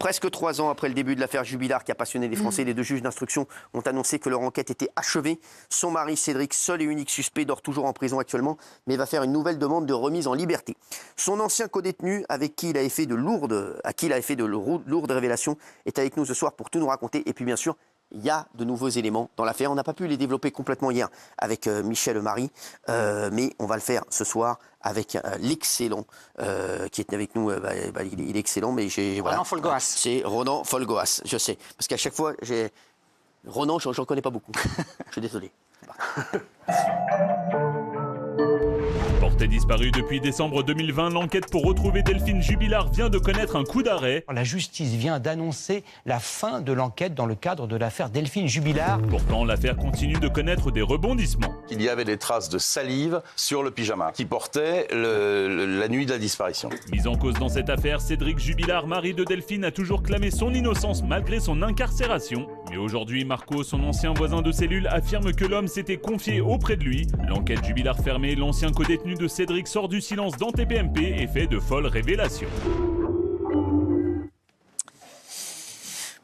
Presque 3 ans après le début de l'affaire Jubilard qui a passionné les Français, les deux juges d'instruction ont annoncé que leur enquête était achevée. Son mari Cédric, seul et unique suspect, dort toujours en prison actuellement, mais va faire une nouvelle demande de remise en liberté. Son ancien codétenu, à qui il avait fait de lourdes révélations, est avec nous ce soir pour tout nous raconter. Et puis bien sûr, il y a de nouveaux éléments dans l'affaire. On n'a pas pu les développer complètement hier avec Michel Marie, mais on va le faire ce soir avec l'excellent qui est avec nous. Il est excellent, mais voilà. Ronan Folgoas. C'est Ronan Folgoas, je sais. Parce qu'à chaque fois, Ronan, je n'en connais pas beaucoup. Je suis désolé. Portée disparue depuis décembre 2020, l'enquête pour retrouver Delphine Jubilard vient de connaître un coup d'arrêt. La justice vient d'annoncer la fin de l'enquête dans le cadre de l'affaire Delphine Jubilard. Pourtant, l'affaire continue de connaître des rebondissements. Il y avait des traces de salive sur le pyjama qui portait la nuit de la disparition. Mis en cause dans cette affaire, Cédric Jubilard, mari de Delphine, a toujours clamé son innocence malgré son incarcération. Mais aujourd'hui, Marco, son ancien voisin de cellule, affirme que l'homme s'était confié auprès de lui. L'enquête Jubilard fermée, l'ancien codétenu de Cédric sort du silence dans TPMP et fait de folles révélations.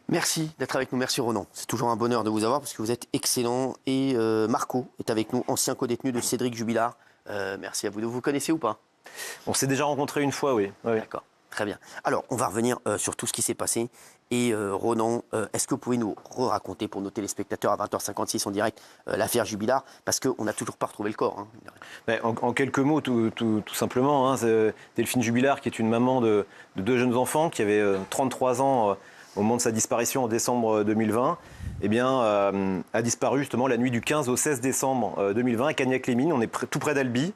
Merci d'être avec nous, merci Ronan. C'est toujours un bonheur de vous avoir parce que vous êtes excellent. Et Marco est avec nous, ancien codétenu de Cédric Jubilard. Merci à vous. Vous connaissez ou pas? On s'est déjà rencontrés une fois, oui. D'accord, très bien. Alors, on va revenir sur tout ce qui s'est passé. Et Ronan, est-ce que vous pouvez nous raconter pour nos téléspectateurs à 20h56 en direct l'affaire Jubilard? Parce qu'on n'a toujours pas retrouvé le corps. En quelques mots, tout simplement, Delphine Jubilard, qui est une maman de 2 jeunes enfants, qui avait 33 ans au moment de sa disparition en décembre 2020, a disparu justement la nuit du 15 au 16 décembre 2020 à Cagnac-les-Mines. On est tout près d'Albi.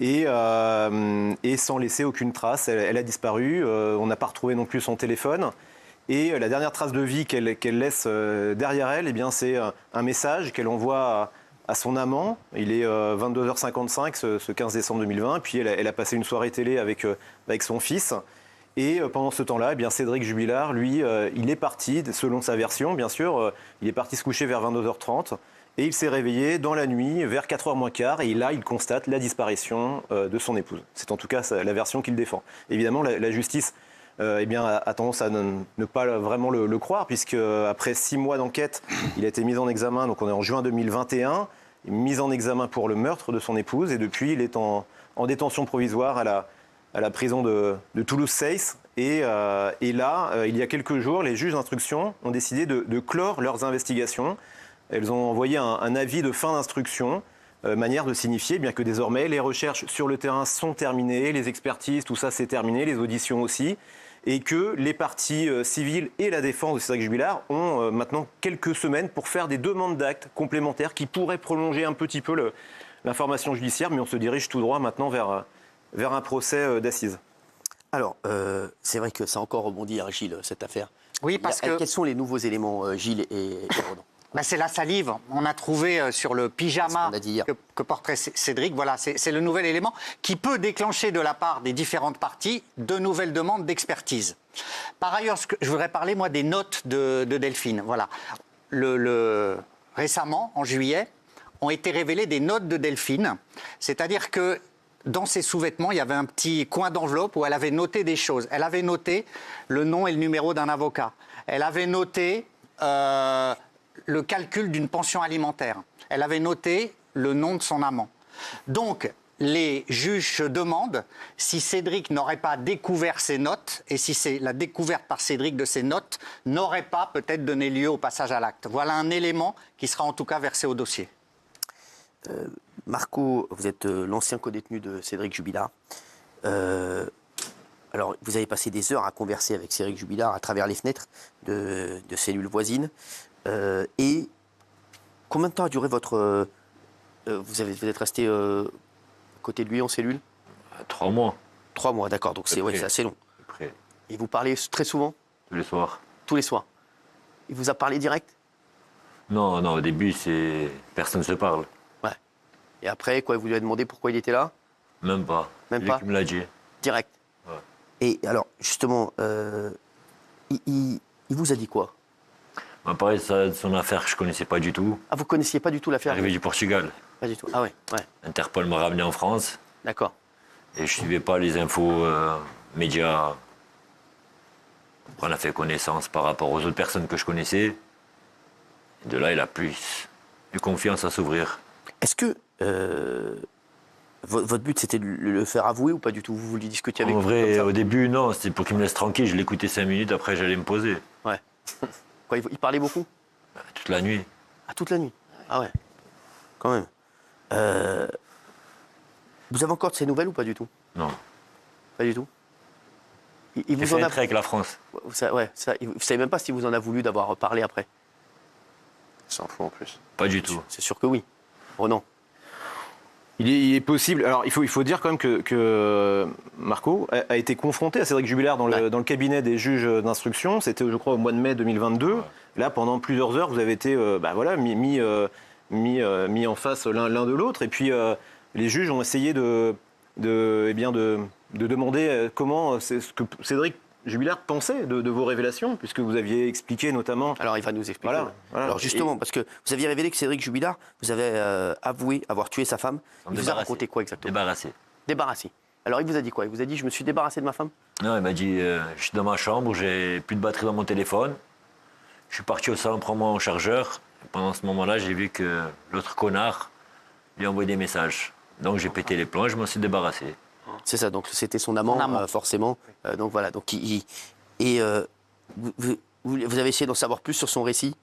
Et sans laisser aucune trace. Elle a disparu. On n'a pas retrouvé non plus son téléphone. Et la dernière trace de vie qu'elle laisse derrière elle, c'est un message qu'elle envoie à son amant. Il est 22h55 ce 15 décembre 2020. Puis elle a passé une soirée télé avec son fils. Et pendant ce temps-là, Cédric Jubilard, lui, il est parti, selon sa version, bien sûr, il est parti se coucher vers 22h30. Et il s'est réveillé dans la nuit, vers 4h moins quart, et là, il constate la disparition de son épouse. C'est en tout cas la version qu'il défend. Évidemment, la justice a tendance à ne pas vraiment le croire, puisque après 6 mois d'enquête, il a été mis en examen, donc on est en juin 2021, mis en examen pour le meurtre de son épouse, et depuis, il est en détention provisoire à la prison de Toulouse-Seyss. Et là, il y a quelques jours, les juges d'instruction ont décidé de clore leurs investigations. Elles ont envoyé un avis de fin d'instruction, manière de signifier que désormais les recherches sur le terrain sont terminées, les expertises, tout ça c'est terminé, les auditions aussi, et que les parties civiles et la défense de Cédric Jubilard ont maintenant quelques semaines pour faire des demandes d'actes complémentaires qui pourraient prolonger un petit peu l'information judiciaire, mais on se dirige tout droit maintenant vers un procès d'assises. Alors, c'est vrai que ça a encore rebondi, Gilles, cette affaire. Oui, parce que... Quels sont les nouveaux éléments, Gilles et Ronan? C'est la salive. On a trouvé sur le pyjama que porterait Cédric. Voilà, c'est le nouvel élément qui peut déclencher de la part des différentes parties de nouvelles demandes d'expertise. Par ailleurs, je voudrais parler, moi, des notes de Delphine. Voilà. Récemment, en juillet, ont été révélées des notes de Delphine. C'est-à-dire que dans ses sous-vêtements, il y avait un petit coin d'enveloppe où elle avait noté des choses. Elle avait noté le nom et le numéro d'un avocat. Elle avait noté... le calcul d'une pension alimentaire. Elle avait noté le nom de son amant. Donc, les juges se demandent si Cédric n'aurait pas découvert ces notes et si c'est la découverte par Cédric de ces notes n'aurait pas peut-être donné lieu au passage à l'acte. Voilà un élément qui sera en tout cas versé au dossier. Marco, vous êtes l'ancien codétenu de Cédric Jubilard. Alors, vous avez passé des heures à converser avec Cédric Jubilard à travers les fenêtres de cellules voisines. Et combien de temps a duré votre... vous êtes resté à côté de lui en cellule? 3 mois. 3 mois, d'accord, donc c'est assez long. Et vous parlez très souvent? Tous les soirs. Tous les soirs. Il vous a parlé direct? Non, au début, personne ne se parle. Ouais. Et après, vous lui avez demandé pourquoi il était là? Même pas. Même pas? Qui me l'a dit. Direct? Ouais. Et alors, justement, il vous a dit quoi? Pareil, son affaire, je ne connaissais pas du tout. Ah, vous ne connaissiez pas du tout l'affaire? Arrivé du Portugal. Pas du tout. Ah ouais. Interpol m'a ramené en France. D'accord. Et je ne suivais pas les infos médias On a fait connaissance par rapport aux autres personnes que je connaissais. Et de là, il a plus eu confiance à s'ouvrir. Est-ce que votre but, c'était de le faire avouer ou pas du tout? Vous vouliez discuter avec En lui vrai, comme ça? au début, non, c'était pour qu'il me laisse tranquille. Je l'écoutais 5 minutes, après j'allais me poser. Ouais. Quoi, il parlait beaucoup? Toute la nuit. Ah, toute la nuit? Ah ouais, quand même. Vous avez encore de ces nouvelles ou pas du tout? Non. Pas du tout? Il J'ai vous fait en un a... trait avec la France. Vous savez même pas si vous en a voulu d'avoir parlé après? s'en fout en plus. Pas du tout. C'est sûr que oui. Oh non. Il est possible. Alors, il faut dire quand même que Marco a été confronté à Cédric Jubilard dans le cabinet des juges d'instruction. C'était, je crois, au mois de mai 2022. Ouais. Là, pendant plusieurs heures, vous avez été mis en face l'un de l'autre. Et puis, les juges ont essayé de demander comment ce que Cédric Jubilard pensait de vos révélations, puisque vous aviez expliqué notamment... Alors, il va nous expliquer. Voilà. Alors, justement, parce que vous aviez révélé que Cédric Jubilard, vous avez avoué avoir tué sa femme. Il vous a raconté quoi exactement? Débarrassé. Alors, il vous a dit quoi? Il vous a dit, je me suis débarrassé de ma femme? Non, il m'a dit, je suis dans ma chambre, j'ai plus de batterie dans mon téléphone. Je suis parti au salon prendre mon chargeur. Et pendant ce moment-là, j'ai vu que l'autre connard lui a envoyé des messages. Donc, j'ai pété les plombs et je m'en suis débarrassé. C'est ça, donc c'était son amant. Forcément. Donc voilà. Donc, vous avez essayé d'en savoir plus sur son récit?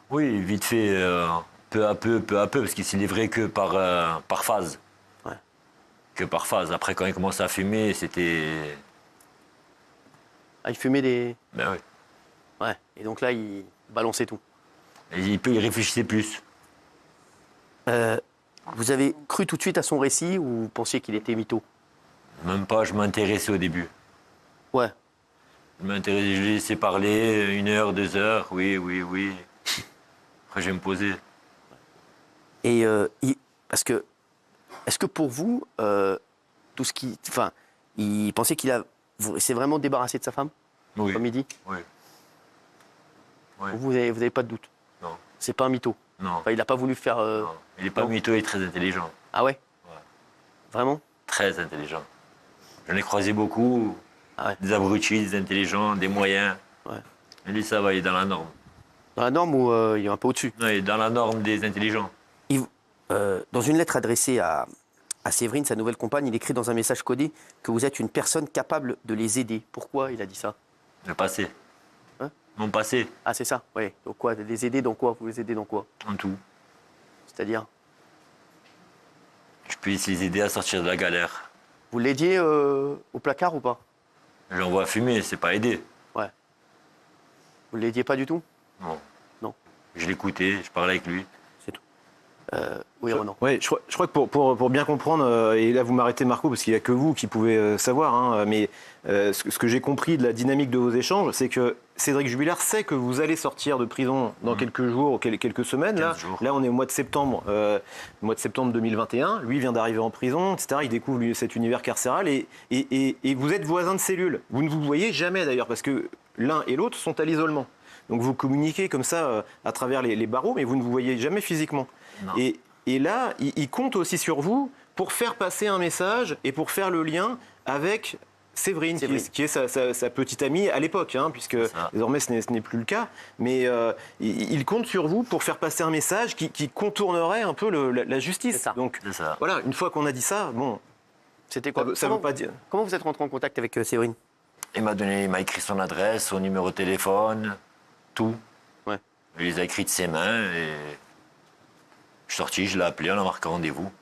Oui, vite fait, peu à peu, parce qu'il s'est livré que par phase. Ouais. Que par phase. Après, quand il commençait à fumer, c'était... Ah, il fumait des... Ben oui. Ouais, et donc là, il balançait tout. Et il réfléchissait plus. Vous avez cru tout de suite à son récit ou vous pensiez qu'il était mytho? Même pas, je m'intéressais au début. Ouais. Je m'intéressais, je lui laissais parler, 1 heure, 2 heures, oui. Après, je vais me poser. Et parce que, est-ce que pour vous, tout ce qui... Enfin, il pensait qu'il s'est vraiment débarrassé de sa femme? Oui. Comme il dit? Oui. Vous avez pas de doute? Non. C'est pas un mytho? Non. Enfin, il n'a pas voulu faire... Non. Il n'est pas mytho, il est très intelligent. Ah ouais? Vraiment? Très intelligent. J'en ai croisé beaucoup. Ah ouais. Des abrutis, des intelligents, des moyens. Ouais. Et lui, ça va, il est dans la norme. Dans la norme ou il est un peu au-dessus? Non, il est dans la norme des intelligents. Dans une lettre adressée à Séverine, sa nouvelle compagne, il écrit dans un message codé que vous êtes une personne capable de les aider. Pourquoi il a dit ça? Le passé. Hein? Mon passé. Ah, c'est ça? Oui. Donc quoi? Les aider dans quoi? Vous les aidez dans quoi? En tout. C'est-à-dire? Je peux les aider à sortir de la galère. Vous l'aidiez au placard ou pas? Je l'envoie fumer, c'est pas aider. Ouais. Vous ne l'aidiez pas du tout? Non. Non. Je l'écoutais, je parlais avec lui. C'est tout. Oui, Renan. Ouais, je crois que pour bien comprendre, et là vous m'arrêtez Marco, parce qu'il n'y a que vous qui pouvez savoir, hein, mais ce que j'ai compris de la dynamique de vos échanges, c'est que Cédric Jubilard sait que vous allez sortir de prison dans quelques jours, quelques semaines. Là, on est au mois de septembre 2021. Lui vient d'arriver en prison, etc. Il découvre cet univers carcéral et vous êtes voisins de cellule. Vous ne vous voyez jamais d'ailleurs, parce que l'un et l'autre sont à l'isolement. Donc vous communiquez comme ça à travers les barreaux, mais vous ne vous voyez jamais physiquement. Et là, il compte aussi sur vous pour faire passer un message et pour faire le lien avec Séverine. Qui est sa petite amie à l'époque, hein, puisque désormais ce n'est plus le cas. Mais il compte sur vous pour faire passer un message qui contournerait un peu la justice. C'est ça. Donc ça. voilà, une fois qu'on a dit ça, bon, C'était quoi? ça veut pas dire. Comment vous êtes rentré en contact avec Séverine? Il m'a écrit son adresse, son numéro de téléphone, tout. Ouais. Il les a écrits de ses mains et je suis sorti, je l'ai appelé, on a marqué rendez-vous.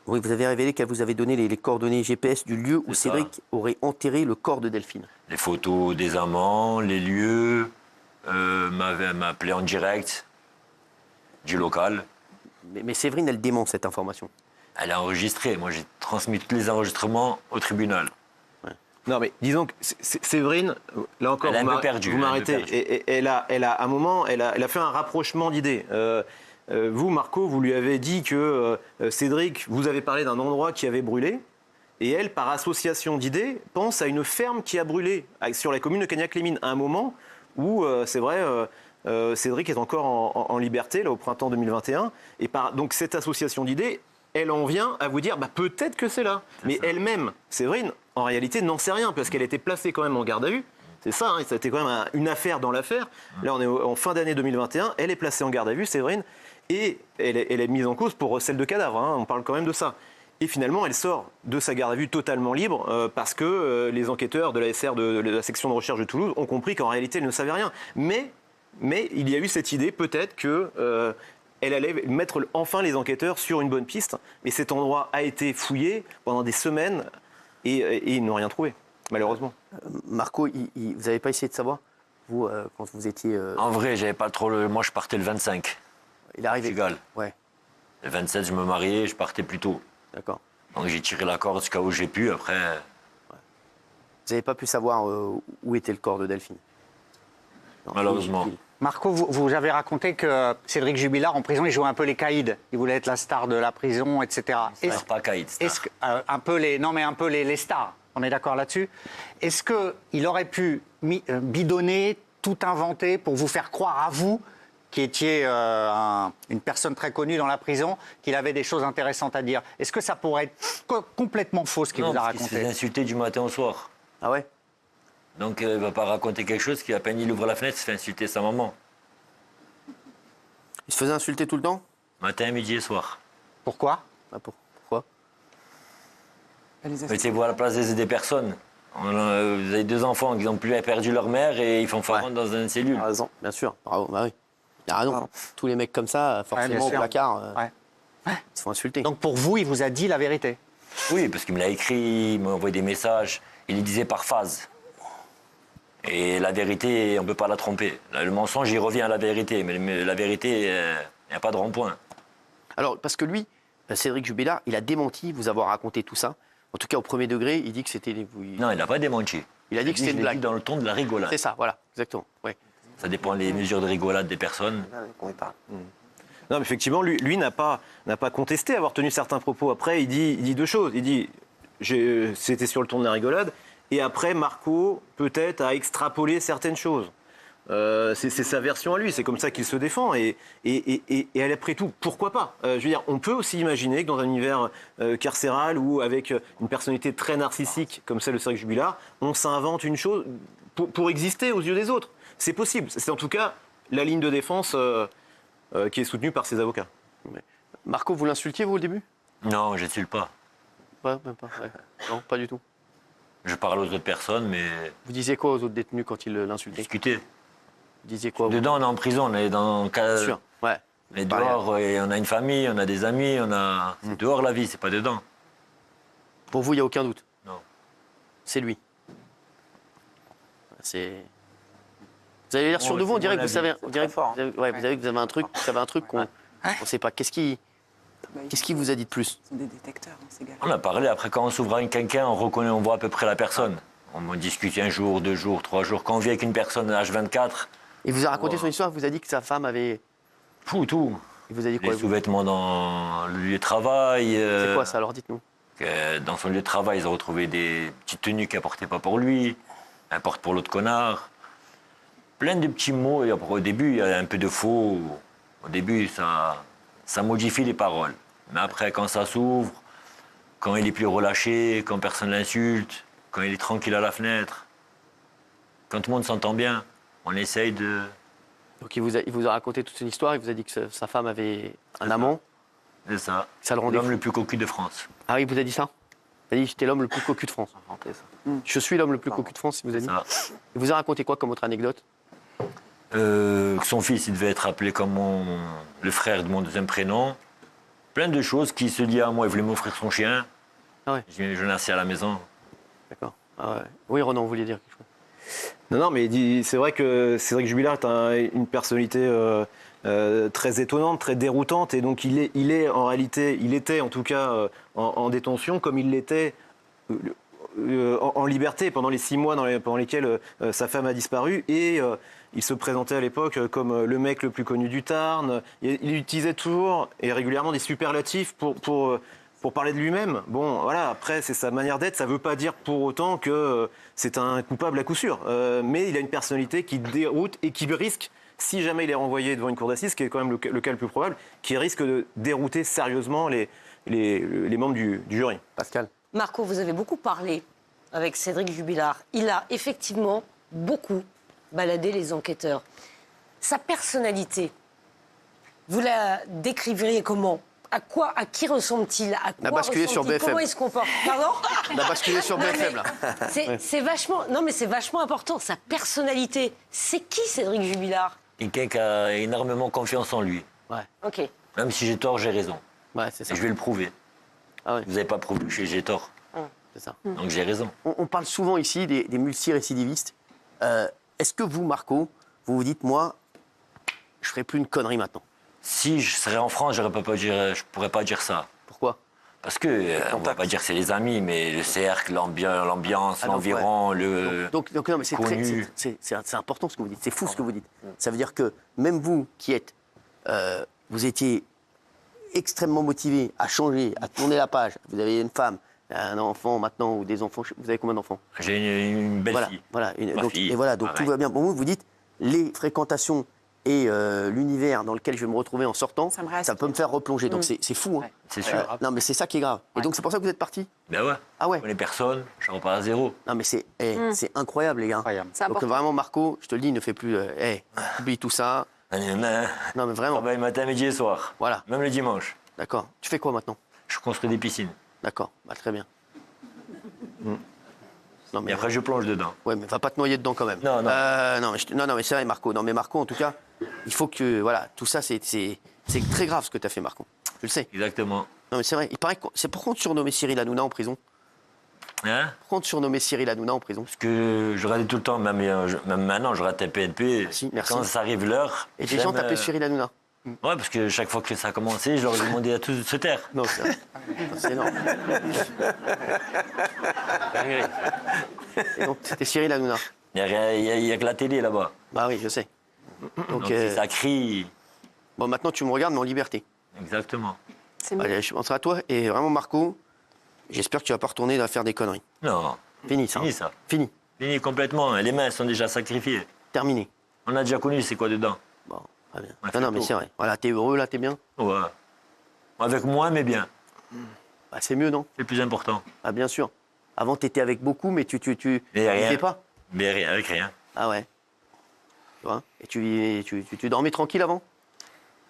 Oui, vous avez révélé qu'elle vous avait donné les coordonnées GPS du lieu où Cédric aurait enterré le corps de Delphine. Les photos des amants, les lieux, m'a appelé en direct du local. Mais Séverine, elle dément cette information. Elle a enregistré. Moi, j'ai transmis tous les enregistrements au tribunal. Non, mais disons que Séverine, là encore, Elle a un peu vous m'arrêtez. Et elle a, à un moment, elle a fait un rapprochement d'idées. Vous, Marco, vous lui avez dit que Cédric, vous avez parlé d'un endroit qui avait brûlé. Et elle, par association d'idées, pense à une ferme qui a brûlé sur la commune de Cagnac-les-Mines, à un moment où, c'est vrai, Cédric est encore en liberté, là, au printemps 2021. Et donc, cette association d'idées, elle en vient à vous dire, peut-être que c'est là. Mais elle-même, Séverine, en réalité, n'en sait rien, parce qu'elle était placée quand même en garde à vue. C'est ça, ça a été quand même une affaire dans l'affaire. Là, on est en fin d'année 2021. Elle est placée en garde à vue, Séverine, et elle est mise en cause pour recel de cadavre. On parle quand même de ça. Et finalement, elle sort de sa garde à vue totalement libre parce que les enquêteurs de la SR, de la section de recherche de Toulouse, ont compris qu'en réalité, elle ne savait rien. Mais il y a eu cette idée, peut-être, qu'elle allait mettre enfin les enquêteurs sur une bonne piste. Mais cet endroit a été fouillé pendant des semaines et ils n'ont rien trouvé, malheureusement. Marco, vous n'avez pas essayé de savoir, vous, quand vous étiez... En vrai, j'avais pas trop moi je partais le 25. Il est arrivé. Pigalle. Ouais, Le 27, je me mariais, je partais plus tôt. d'accord. Donc j'ai tiré la corde jusqu'à où j'ai pu. Après, Vous n'avez pas pu savoir où était le corps de Delphine? Non, malheureusement. Marco, vous avez raconté que Cédric Jubilard, en prison, il jouait un peu les caïds. Il voulait être la star de la prison, etc. Star, pas caïd, star. Est-ce que, un peu les stars, on est d'accord là-dessus. Est-ce qu'il aurait pu bidonner, tout inventer pour vous faire croire à vous, qui étiez une personne très connue dans la prison, qu'il avait des choses intéressantes à dire? Est-ce que ça pourrait être complètement faux, ce qu'il Non, vous a parce qu'il se raconté? faisait insulter du matin au soir. Ah ouais? Donc il ne va pas raconter quelque chose qui, à peine il ouvre la fenêtre, il se fait insulter sa maman. Il se faisait insulter tout le temps? Matin, midi et soir. Pourquoi? Ah, pourquoi? Mettez-vous à la place des personnes. Vous avez 2 enfants qui ont perdu leur mère et ils font farande dans une cellule. Il a raison, bien sûr. Bravo, bah oui. Il a raison. Tous les mecs comme ça, forcément bien au sûr. placard, Ouais. ils se font insulter. Donc pour vous, il vous a dit la vérité? Oui, parce qu'il me l'a écrit, il m'a envoyé des messages. Il les disait par phase. Et la vérité, on ne peut pas la tromper. Là, le mensonge, il revient à la vérité. Mais la vérité, il n'y a pas de rond-point. Alors, parce que lui, Cédric Jubilard, il a démenti vous avoir raconté tout ça. En tout cas, au premier degré, il dit que c'était... Non, il n'a pas démenti. Il a dit que c'était une Je l'ai dit blague. dans le ton de la rigolade. C'est ça, voilà, exactement. Ouais. Ça dépend des mesures de rigolade des personnes. Non, mais effectivement, lui n'a pas contesté avoir tenu certains propos. Après, il dit 2 choses. Il dit, c'était sur le ton de la rigolade, et après, Marco, peut-être, a extrapolé certaines choses. C'est sa version à lui, c'est comme ça qu'il se défend. Et après tout, pourquoi pas? Je veux dire, on peut aussi imaginer que dans un univers carcéral ou avec une personnalité très narcissique comme celle de Cédric Jubilard, on s'invente une chose pour exister aux yeux des autres. C'est possible. C'est en tout cas la ligne de défense qui est soutenue par ses avocats. Marco, vous l'insultiez, vous, au début? Non, je n'insulte pas. Ouais, même pas. Ouais. Non, pas du tout. Je parle aux autres personnes, mais Vous disiez quoi aux autres détenus quand ils l'insultaient? discuter. Vous disiez quoi vous? Dedans, on est en prison, on est dans le cas. Bien sûr, ouais. On est dehors, et on a une famille, on a des amis, c'est dehors la vie, c'est pas dedans. Pour vous, il n'y a aucun doute? Non. C'est lui. C'est... Vous avez l'air sûr de vous, on dirait que vous savez... Vous savez que vous avez un truc qu'on ne sait pas. Qu'est-ce qui vous a dit de plus? Ce sont des détecteurs, ces gars. On a parlé, après quand on s'ouvre à quelqu'un, on reconnaît, on voit à peu près la personne. On discute 1 jour, 2 jours, 3 jours. Quand on vit avec une personne à H24... Il vous a raconté son histoire, il vous a dit que sa femme avait... Tout. Il vous a dit quoi? Les sous-vêtements dans le lieu de travail. C'est quoi ça, alors dites-nous? Dans son lieu de travail, ils ont retrouvé des petites tenues qu'elle portait pas pour lui, elle porte pour l'autre connard. Plein de petits mots. Et après, au début, il y a un peu de faux. Au début, ça modifie les paroles. Mais après, quand ça s'ouvre, quand il est plus relâché, quand personne l'insulte, quand il est tranquille à la fenêtre, quand tout le monde s'entend bien, on essaye de... Donc il vous a raconté toute une histoire, il vous a dit que sa femme avait un amant. C'est ça. Ça le rendait L'homme fou. le plus cocu de France. Ah oui, il vous a dit ça? Il a dit j'étais l'homme le plus cocu de France. Je suis l'homme le plus cocu de France, il vous a dit. Ça. Il vous a raconté quoi comme autre anecdote? Que son fils, il devait être appelé comme le frère de mon 2e prénom. Plein de choses qui se dit à moi, il voulait m'offrir son chien. Ah ouais. Je l'ai assis à la maison. D'accord. Ah ouais. Oui, Ronan, vous vouliez dire quelque chose? Non, mais c'est vrai que Cédric Jubilard est une personnalité très étonnante, très déroutante, et donc il était en tout cas en détention comme il l'était en liberté pendant les 6 mois pendant lesquels sa femme a disparu, et il se présentait à l'époque comme le mec le plus connu du Tarn. Il utilisait toujours et régulièrement des superlatifs pour parler de lui-même. Bon, voilà, après, c'est sa manière d'être. Ça ne veut pas dire pour autant que c'est un coupable à coup sûr. Mais il a une personnalité qui déroute et qui risque, si jamais il est renvoyé devant une cour d'assises, ce qui est quand même le cas le plus probable, qui risque de dérouter sérieusement les membres du jury. Pascal? Marco, vous avez beaucoup parlé avec Cédric Jubilard. Il a effectivement beaucoup baladé les enquêteurs. Sa personnalité, vous la décriveriez comment ? À qui ressemble-t-il ? À quoi basculé sur ressemble-t-il ? BFM. Comment il se comporte ? Pardon ? On a basculé sur BFM, là. C'est vachement... Non, mais c'est vachement important. Sa personnalité. C'est qui, Cédric Jubilard ? Quelqu'un qui a énormément confiance en lui. Ok. Même si j'ai tort, j'ai raison. Ouais, c'est ça. Et je vais le prouver. Ah ouais. Vous n'avez pas prouvé que j'ai tort. C'est ça. Donc j'ai raison. On parle souvent ici des multirécidivistes. Est-ce que vous, Marco, vous vous dites, moi, je ferai plus une connerie maintenant ? Si je serais en France, je ne pourrais pas dire ça. Pourquoi ? Parce que, on ne va pas dire que c'est les amis, mais le cercle, l'ambiance, l'environ, Donc, non, mais connu. c'est important ce que vous dites. C'est fou ce que vous dites. Ça veut dire que même vous qui êtes, vous étiez extrêmement motivé à changer, à tourner la page. Vous avez une femme, un enfant maintenant ou des enfants. Vous avez combien d'enfants ? J'ai une belle fille. Voilà. Ma Donc, fille, et voilà, donc pareil. tout va bien pour vous. Vous dites les fréquentations et l'univers dans lequel je vais me retrouver en sortant, ça peut me faire replonger. Donc c'est fou. Hein. C'est sûr. Non, mais c'est ça qui est grave. Et donc c'est pour ça que vous êtes parti. Ben ouais. Ah ouais. Je connais personne, je repars à zéro. Non, mais c'est incroyable, les gars. Incroyable. Donc vraiment, Marco, je te le dis, ne fais plus. Oublie tout ça. Non, mais vraiment. Travaille matin, midi et soir. Voilà. Même le dimanche. D'accord. Tu fais quoi maintenant ? Je construis des piscines. D'accord. Bah, très bien. Non, Et après, je plonge dedans. Ouais, mais va pas te noyer dedans quand même. Non, non. Non, mais c'est vrai, Marco. Non, mais Marco, en tout cas, il faut que. Voilà, tout ça, c'est très grave ce que tu as fait, Marco. Je le sais. Exactement. Non, mais c'est vrai. Il paraît que. C'est pourquoi on te surnommait Cyril Hanouna en prison ? Hein? Pourquoi on te surnommait Cyril Hanouna en prison ? Parce que je regardais tout le temps, même maintenant, je rate PNP. Merci, merci. Quand ça arrive l'heure. Et les gens t'appelaient Cyril Hanouna ? Ouais, parce que chaque fois que ça a commencé, je leur ai demandé à tous de se taire. Non, c'est vrai. C'est énorme. Et donc, c'était Cyril Hanouna. Il n'y a que la télé là-bas. Bah oui, je sais. Donc si ça crie. Bon, maintenant, tu me regardes, mais en liberté. Exactement. Allez, je penserai à toi. Et vraiment, Marco, j'espère que tu vas pas retourner à faire des conneries. Non. Fini, ça. Fini ça. Fini. Fini complètement. Les mains sont déjà sacrifiées. Terminé. On a déjà connu c'est quoi dedans. Bon, très bien. On a Non, fait non, le mais tour. c'est vrai. Voilà, t'es heureux, là, t'es bien ? Ouais. Avec moi, mais bien. Bah, c'est mieux, non ? C'est le plus important. Ah, bien sûr. Avant, t'étais avec beaucoup, mais tu Mais rien. vivais pas ? Mais rien, avec rien. Ah ouais. Tu vois ? Et tu dormais tranquille avant ?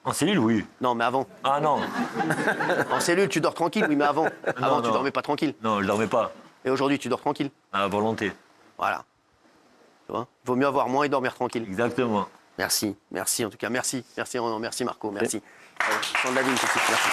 En cellule, oui. Non, mais avant. Ah non. En cellule, tu dors tranquille, oui, mais avant. Avant, tu non. dormais pas tranquille. Non, je dormais pas. Et aujourd'hui, tu dors tranquille. À volonté. Voilà. Tu vois ? Vaut mieux avoir moins et dormir tranquille. Exactement. Merci, merci en tout cas, merci Ronan, merci Marco, merci. Sandra David, tout de suite, merci.